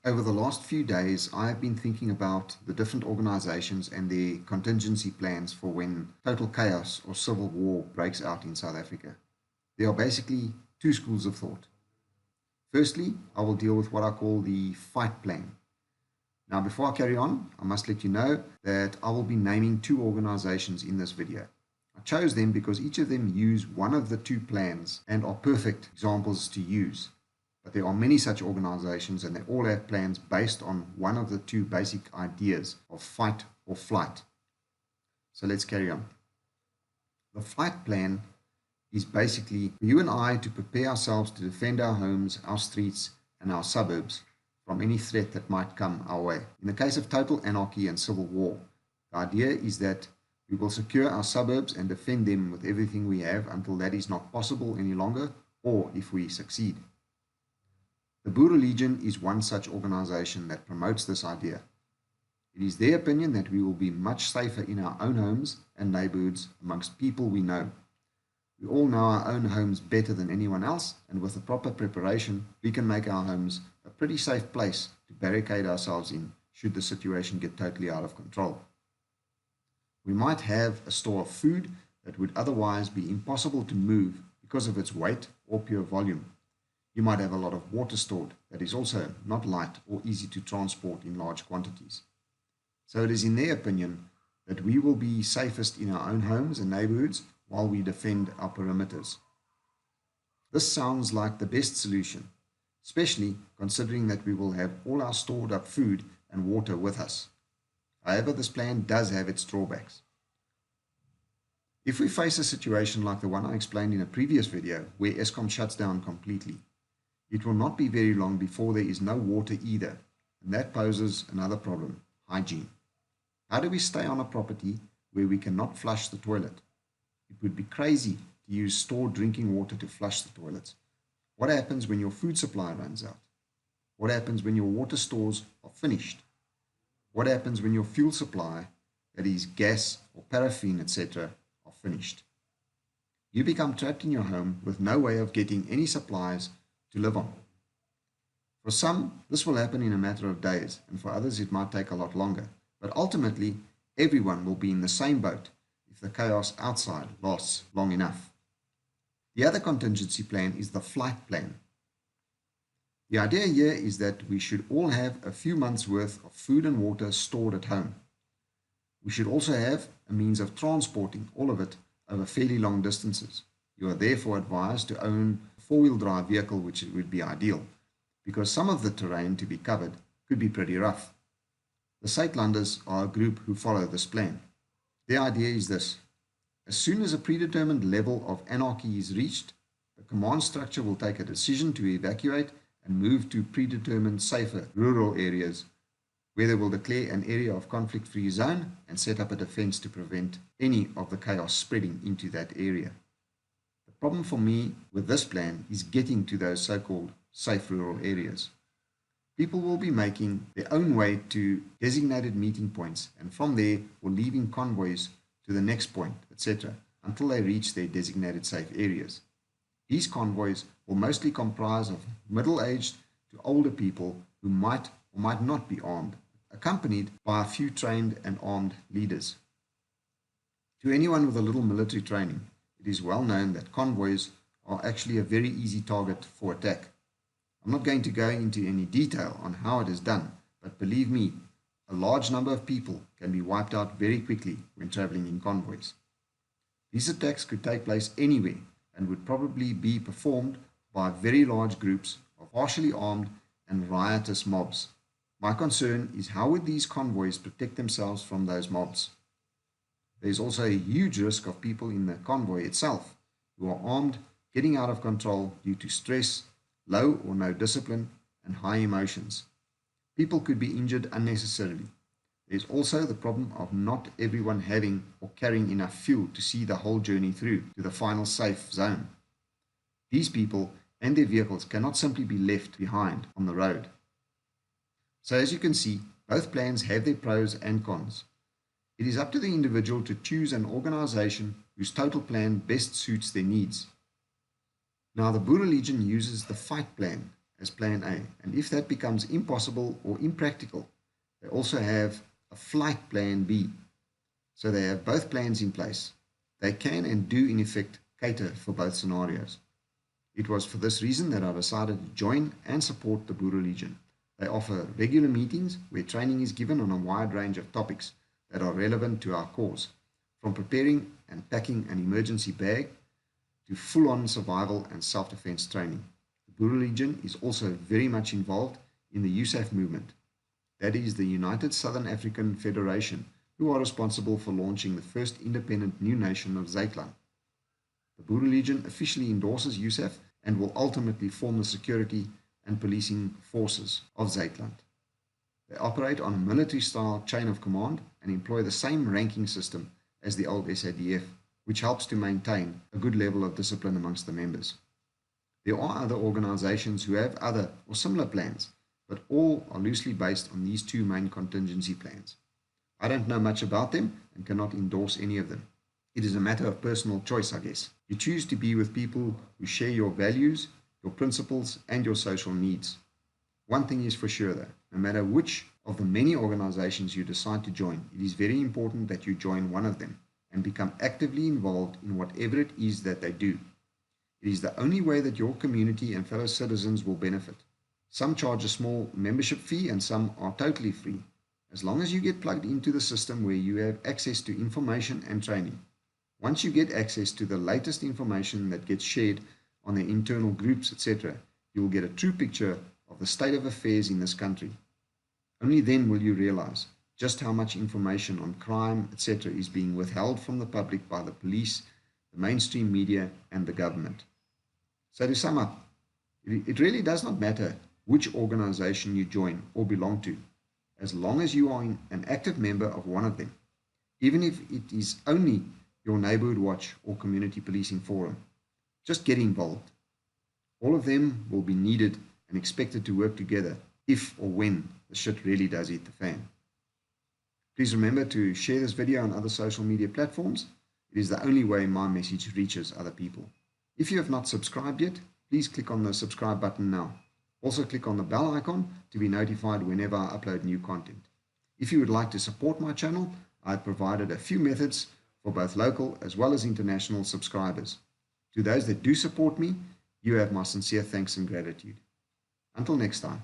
Over the last few days, I have been thinking about the different organizations and their contingency plans for when total chaos or civil war breaks out in South Africa. There are basically two schools of thought. Firstly, I will deal with what I call the fight plan. Now, before I carry on, I must let you know that I will be naming two organizations in this video. I chose them because each of them use one of the two plans and are perfect examples to use. But there are many such organizations and they all have plans based on one of the two basic ideas of fight or flight. So let's carry on. The fight plan is basically for you and I to prepare ourselves to defend our homes, our streets, and our suburbs from any threat that might come our way. In the case of total anarchy and civil war, the idea is that we will secure our suburbs and defend them with everything we have until that is not possible any longer, or if we succeed. The Boro Legion is one such organization that promotes this idea. It is their opinion that we will be much safer in our own homes and neighborhoods amongst people we know. We all know our own homes better than anyone else, and with the proper preparation, we can make our homes a pretty safe place to barricade ourselves in should the situation get totally out of control. We might have a store of food that would otherwise be impossible to move because of its weight or pure volume. You might have a lot of water stored that is also not light or easy to transport in large quantities. So it is in their opinion that we will be safest in our own homes and neighborhoods while we defend our perimeters. This sounds like the best solution, especially considering that we will have all our stored up food and water with us. However, this plan does have its drawbacks. If we face a situation like the one I explained in a previous video where Eskom shuts down completely, it will not be very long before there is no water either, and that poses another problem: hygiene. How do we stay on a property where we cannot flush the toilet? It would be crazy to use stored drinking water to flush the toilets. What happens when your food supply runs out? What happens when your water stores are finished? What happens when your fuel supply, that is gas or paraffin, etc., are finished? You become trapped in your home with no way of getting any supplies to live on. For some, this will happen in a matter of days, and for others it might take a lot longer. But ultimately, everyone will be in the same boat if the chaos outside lasts long enough. The other contingency plan is the flight plan. The idea here is that we should all have a few months' worth of food and water stored at home. We should also have a means of transporting all of it over fairly long distances. You are therefore advised to own a four-wheel drive vehicle, which would be ideal, because some of the terrain to be covered could be pretty rough. The Zuidlanders are a group who follow this plan. Their idea is this: as soon as a predetermined level of anarchy is reached, the command structure will take a decision to evacuate and move to predetermined safer rural areas, where they will declare an area of conflict-free zone and set up a defense to prevent any of the chaos spreading into that area. The problem for me with this plan is getting to those so-called safe rural areas. People will be making their own way to designated meeting points, and from there will leaving convoys to the next point, etc., until they reach their designated safe areas. These convoys will mostly comprise of middle-aged to older people who might or might not be armed, accompanied by a few trained and armed leaders. To anyone with a little military training, it is well known that convoys are actually a very easy target for attack. I'm not going to go into any detail on how it is done, but believe me, a large number of people can be wiped out very quickly when traveling in convoys. These attacks could take place anywhere and would probably be performed by very large groups of partially armed and riotous mobs. My concern is, how would these convoys protect themselves from those mobs? There is also a huge risk of people in the convoy itself who are armed getting out of control due to stress, low or no discipline, and high emotions. People could be injured unnecessarily. There's also the problem of not everyone having or carrying enough fuel to see the whole journey through to the final safe zone. These people and their vehicles cannot simply be left behind on the road. So as you can see, both plans have their pros and cons. It is up to the individual to choose an organization whose total plan best suits their needs. Now, the Boro Legion uses the fight plan, as plan A. And if that becomes impossible or impractical, they also have a flight plan B. So they have both plans in place. They can and do in effect cater for both scenarios. It was for this reason that I decided to join and support the Boro Legion. They offer regular meetings where training is given on a wide range of topics that are relevant to our cause, from preparing and packing an emergency bag to full-on survival and self-defense training. The Boro Legion is also very much involved in the USAF movement. That is the United Southern African Federation, who are responsible for launching the first independent new nation of Zuidland. The Boro Legion officially endorses USAF and will ultimately form the security and policing forces of Zuidland. They operate on a military-style chain of command and employ the same ranking system as the old SADF, which helps to maintain a good level of discipline amongst the members. There are other organizations who have other or similar plans, but all are loosely based on these two main contingency plans. I don't know much about them and cannot endorse any of them. It is a matter of personal choice, I guess. You choose to be with people who share your values, your principles, and your social needs. One thing is for sure though, no matter which of the many organizations you decide to join, it is very important that you join one of them and become actively involved in whatever it is that they do. It is the only way that your community and fellow citizens will benefit. Some charge a small membership fee and some are totally free. As long as you get plugged into the system where you have access to information and training. Once you get access to the latest information that gets shared on the internal groups, etc., you will get a true picture of the state of affairs in this country. Only then will you realize just how much information on crime, etc., is being withheld from the public by the police, the mainstream media, and the government. So to sum up, it really does not matter which organization you join or belong to, as long as you are an active member of one of them, even if it is only your neighborhood watch or community policing forum. Just get involved. All of them will be needed and expected to work together if or when the shit really does hit the fan. Please remember to share this video on other social media platforms. It is the only way my message reaches other people. If you have not subscribed yet, please click on the subscribe button now. Also click on the bell icon to be notified whenever I upload new content. If you would like to support my channel, I have provided a few methods for both local as well as international subscribers. To those that do support me, you have my sincere thanks and gratitude. Until next time.